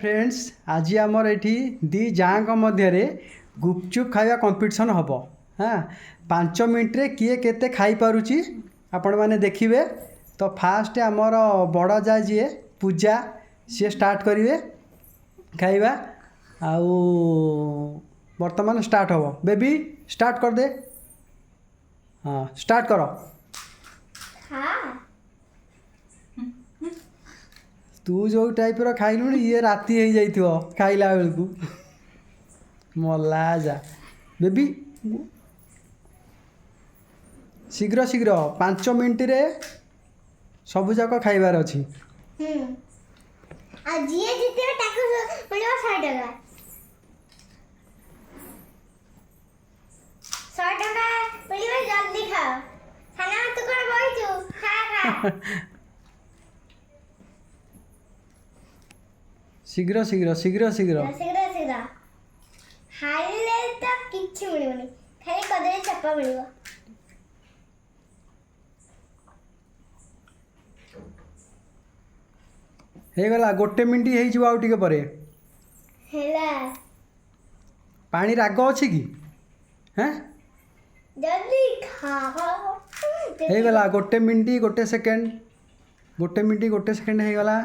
Friends आज आमर ये दी जाँ मध्य गुपचुप खाଇବା कंपटीशन हम हाँ 5 मिनट रे किए केते खाई पारुची आपण माने देखिए। तो फास्ट आमर बड़ जा जी पूजा सी स्टार्ट करेंगे खाइबा आउ वर्तमान स्टार्ट हम बेबी स्टार्ट कर दे। हाँ स्टार्ट करो। तू जो टाइप रो खाइलु ये राति हो जाइथियो खाइला बेलकू मला जा बेबी शीघ्र शीघ्र 5 मिनट रे सबु जाक खाइबार अछि। आ जिए जिते टाको मिलवा 100 टका 100 टका मिलवा जल्दी खाओ खाना तू कोन बइचू खा खा शीघ्र शीघ्र शीघ्र शीघ्र शीघ्र शीघ्र हाइले तो किछि मिलबनी खाली कदली चप्पा मिलबो। हे गला गोटे मिनट हे जिवो आउ टिके परे हेला पानी राग अछि कि हैं जल्दी खा हे गला गोटे मिनट गोटे सेकेंड गोटे मिनट गोटे सेकेंड हे गला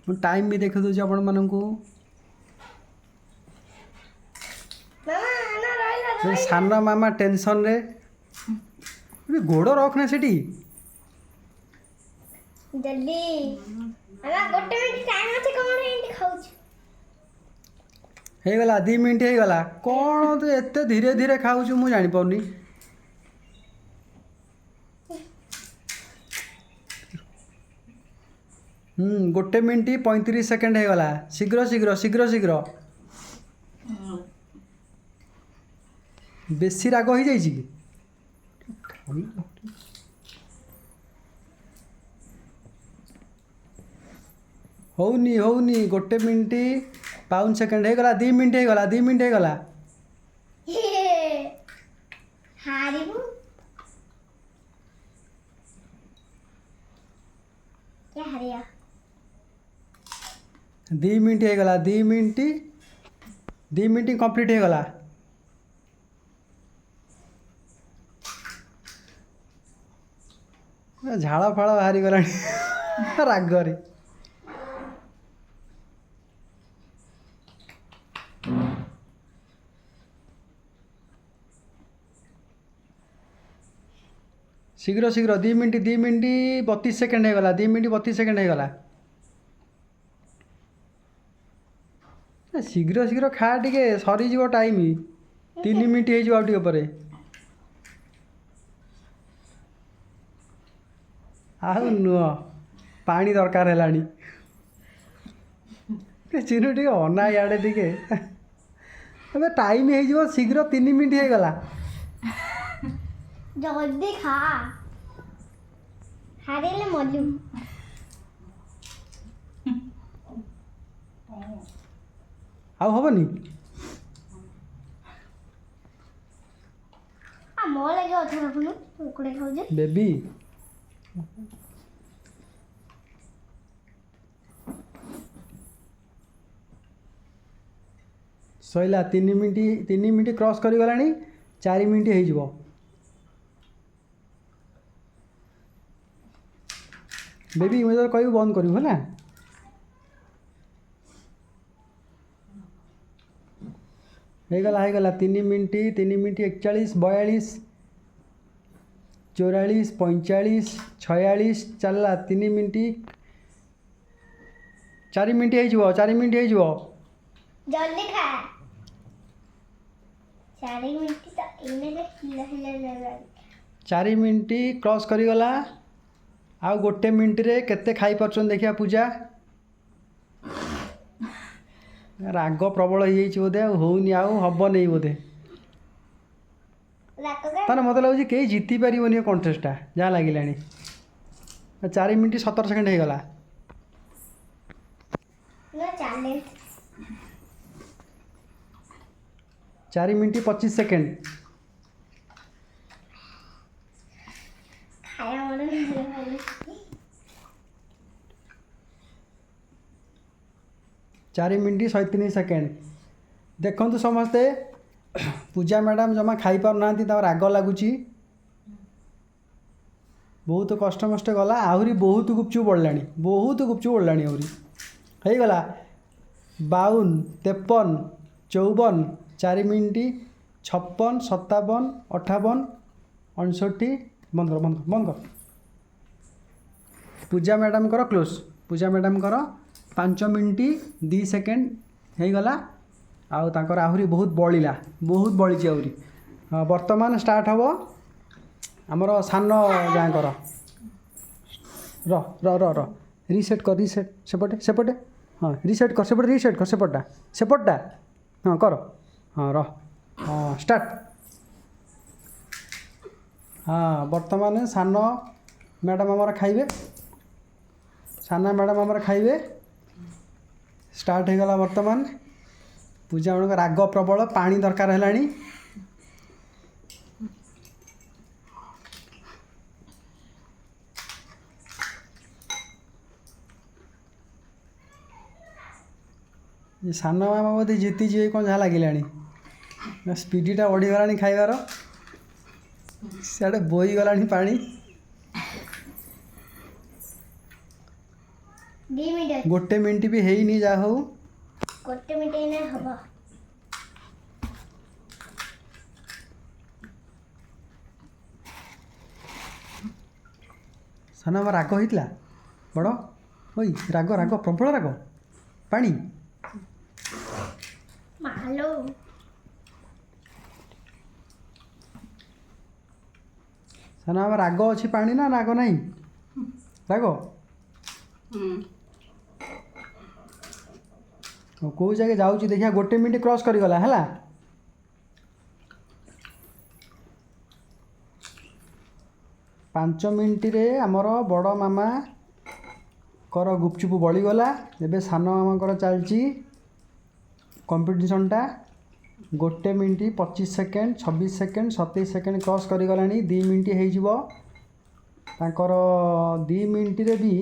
मु टाइम भी देखि दउ आपण माननकू मामा ना रहिला सान मामा टेंशन रे गोड़ रखना सेठी जल्दी आला गोटे मिनिट टाइम আছে कोन एंटी खाउछ हे गला 2 मिनट हे गला कोन तो एते धीरे धीरे खाउछु मु जानि पउनी। गोटे मिनट 35 सेकेंड हे गला शीघ्र शीघ्र शीघ्र शीघ्र बेसी राग हो जाइछि कि होउनी होउनी गोटे मिनट 5 सेकेंड हे गला 2 मिनट हे गला 2 मिनट हे गला हारिबू क्या हरिया 2 मिनट हे गला 2 मिनट कंप्लीट हे गला झाड़ फाड़ बाहरी गला रागरे शीघ्र शीघ्र 2 मिनट 32 सेकेंड हे गला 2 मिनट 32 सेकेंड हे गला शीघ्र शीघ्र खा टिके सरी जीवो टाइम 3 मिनट हे जिवो टिके परे आउ नुह पानी दरकार हेलानी चिनु टिके अना याडे टिके अबे टाइम हे जिवो शीघ्र 3 मिनट हे गला जल्दी खा हारिले मलू आउ हबनी आ मो लगे अथा रखनु कुकुड़े खाउ जे बेबी सैला 3 मिनट क्रॉस करी गलानी 4 मिनट हे जिवो बेबी मुझे तो कहू बंद करू है हे गला 3 मिनट 41 42 44 45 46 चलला 3 मिनट 4 मिनट हो 4 मिनट हो जल्दी खा 4 मिनट तो इने दे हिला हिला 4 मिनट क्रॉस करी गला आउ गोटे मिनट रे केते खाई परछन देखिया पूजा राग प्रबल हो जाइए बोधे होनी आउ हम नहीं बोधे ताने मत लगे कहीं जीति पारे कंटेस्टा जहाँ लगे 4 मिनट 17 सेकेंड हो गला 4 मिनट 25 सेकेंड खाया मन 4 मिनट 37 सेकेंड। देखु समस्ते पूजा मैडम जमा खाई पार ना राग लगुच बहुत कष्ट मष्ट गला आहरी बहुत गुपचुप बढ़ला आहरी हो गला 52 53 54 4 मिनट 56 57 58 59 बंद कर बंद कर बंद कर। पूजा मैडम कर क्लोज पूजा मैडम कर 5 मिनट 2 सेकेंड हो गला आउर आहरी बहुत बड़ी आहरी वर्तमान स्टार्ट हम आमर सान जाकर र र र र रिसेट कर रिसेट सेपटे सेपटे हाँ रिसेट कर सेपटे रिसेट कर सेपटा हाँ कर हाँ र हाँ स्टार्ट। हाँ वर्तमान सान मैडम आमर खाइबे साना मैडम आमर खाइबे स्टार्ट हो गला वर्तमान पूजा मैडम राग प्रबल पानी दरकार है ये सान मामा बोधे जीति जी कौन जहाँ लगे स्पीडीटा बढ़ीगला खाइबार सियाड़े बोई गला पानी 2 मिनट 1 मिनट भी है नहीं जा हो 1 मिनट हम साना आम राग होता बड़ ओई राग राग प्रबल राग पानी मालो साना आम राग अच्छी पानी ना राग नहीं राग कौ जगह जाऊँ देखिए 1 मिनट क्रॉस करीगला है 5 मिनट रे आमर बड़ मामा कर गुपचुप बढ़ीगला एबे सान मामा कर चलची कंपिटिशनटा 1 minute 25 second 26 second 27 second cross करीगला 2 मिनट होकर 2 मिनट रे भी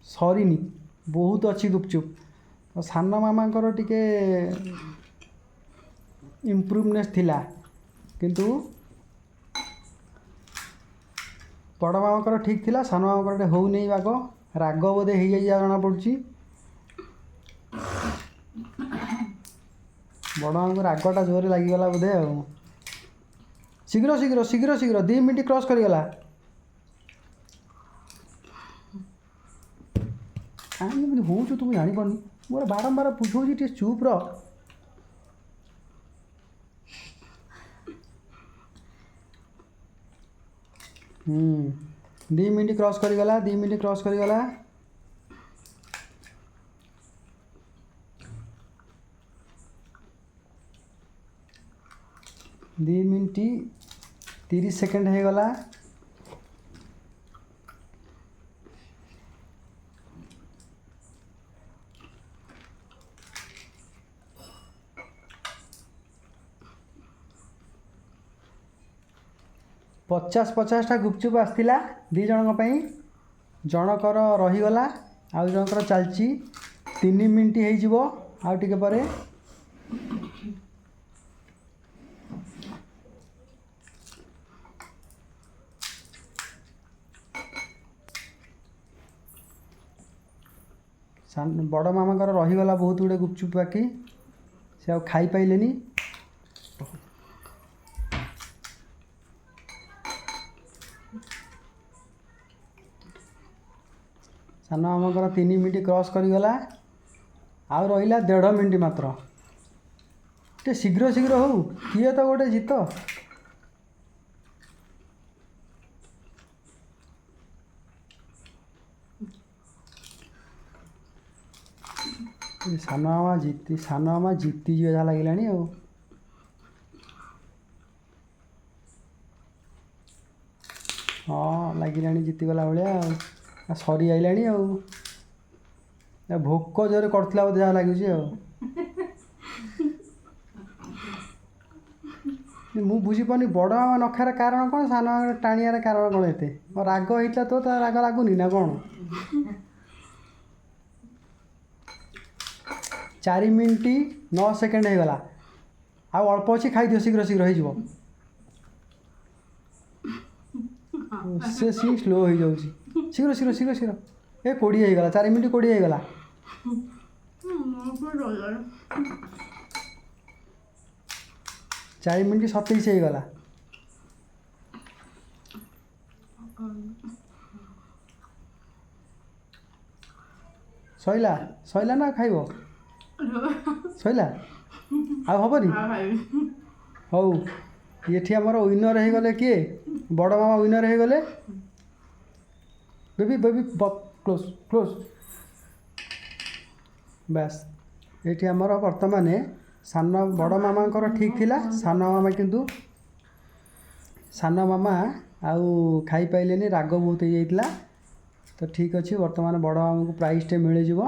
सरीनी बहुत अच्छी गुपचुप तो सान मामा टिके इम्प्रूवनेस थिला किंतु बड़ मामा ठीक थिला सान मामा हो नहीं बाग राग बोधे हो जाए जना पड़ी बड़ मामा रागटा जोर लगिगला बोधे शीघ्र शीघ्र शीघ्र शीघ्र 2 मिनट क्रॉस करीगला कहीं हो तुम जापर मोर बारंबार बुझे टे चुप र 2 मिनट क्रॉस करीगला 2 मिनट क्रॉस करीगला दो मिनट 30 सेकेंड हो गला पचास 50टा गुपचुप आसला 2 जन जनकर रहीगला आउ जनकर चलची 3 मिनट हो आउ टिके परे बड़ मामा रहीगला बहुत गुड़े गुपचुप बाकी से आ खाई पाइलेनी सान आम 3 मिनट क्रॉस करीगला आउ रहा 1.5 मिनट मात्र टे शीघ्र शीघ्र हो किए तो गोटे जीत सान मामा जीति जी जहाँ लगे हाँ लगे जीतीगला भाया सरी आइलाणी भोक जोर करता बोधे जहाँ लगे मु बुझीपानी बड़ मामा नखार कारण कौन सान मामा टाणियार कारण कौन एते राग होता तो राग लगुनि ना कौन 4 ମିନିଟ୍ 9 ସେକେଣ୍ଡ ହେଇଗଲା। ଆଉ ଅଳ୍ପ ଅଛି, ଖାଇଦିଅ ଶୀଘ୍ର ଶୀଘ୍ର ହେଇଯିବ। ସେ ସ୍ଲୋ ହେଇଯାଉଛି। ଶୀଘ୍ର ଶୀଘ୍ର ଶୀଘ୍ର ଶୀଘ୍ର। ଏ 20 ହେଇଗଲା, 4 ମିନିଟ୍ 20 ହେଇଗଲା। 4 ମିନିଟ୍ 27 ହେଇଗଲା। ସଇଲା ସଇଲା ନା ଖାଇବ? ସଇଲା ଆଉ ହବନି? ହଉ, ଏଠି ଆମର ୱିନର ହେଇଗଲେ କିଏ? ବଡ଼ ମାମା ୱିନର ହେଇଗଲେ। Baby baby close close. ବାସ୍, ଏଠି ଆମର ବର୍ତ୍ତମାନ ବଡ଼ ମାମାଙ୍କର ଠିକ୍ ଥିଲା, ସାନ ମାମା ଆଉ ଖାଇପାଇଲେନି, ରାଗ ବହୁତ ହେଇଯାଇଥିଲା। ତ ଠିକ୍ ଅଛି, ବର୍ତ୍ତମାନ ବଡ଼ ମାମାଙ୍କୁ ପ୍ରାଇଜ୍ଟେ ମିଳିଯିବ।